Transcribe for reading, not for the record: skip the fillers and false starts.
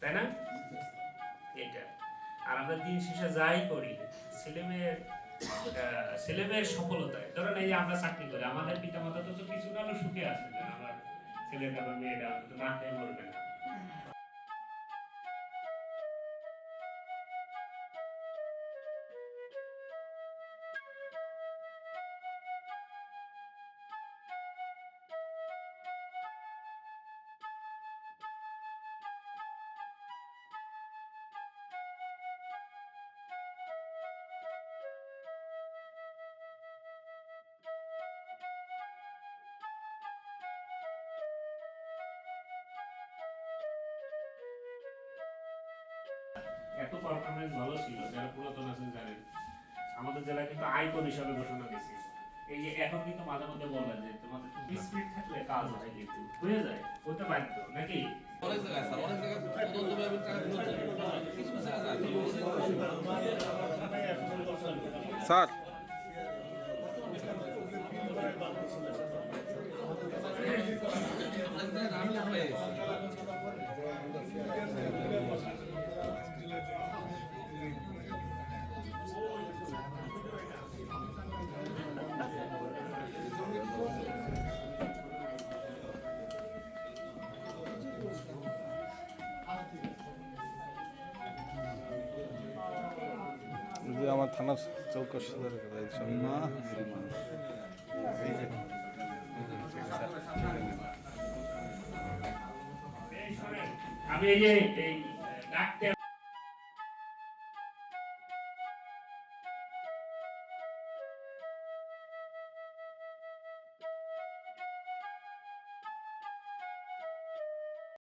তাই না? এটা আর আমরা দিন শেষে যাই করি ছেলেমেয়ের সফলতায়, ধরেন এই যে আমরা চাকরি করি, আমাদের পিতা মাতা তো কিছু না হলেও সুখে আছে যে আমার ছেলেটা বা মেয়েটা অন্তত না খেয়ে মরবে না। এত পারফরমেন্স ভালো ছিল, যারা পুরাতন আছেন জানেন আমাদের জেলা কিন্তু আইকন হিসাবে ঘোষণা দিয়েছে। এই যে এখন কিন্তু মাঝে মধ্যে বলা যে তোমাদের স্পিড থাকলে কাজ হয়, কিন্তু হয়ে যায়, হতে বাধ্য নাকি? অনেক জায়গায় স্যার, অনেক জায়গায় তদন্ত বিভাগের টাকা ফেরত যায়। কিছু কিছু জায়গায় স্যার আমি না পাই। যে আমার থানার চৌকস না আমি এই যে এই ডাক্তার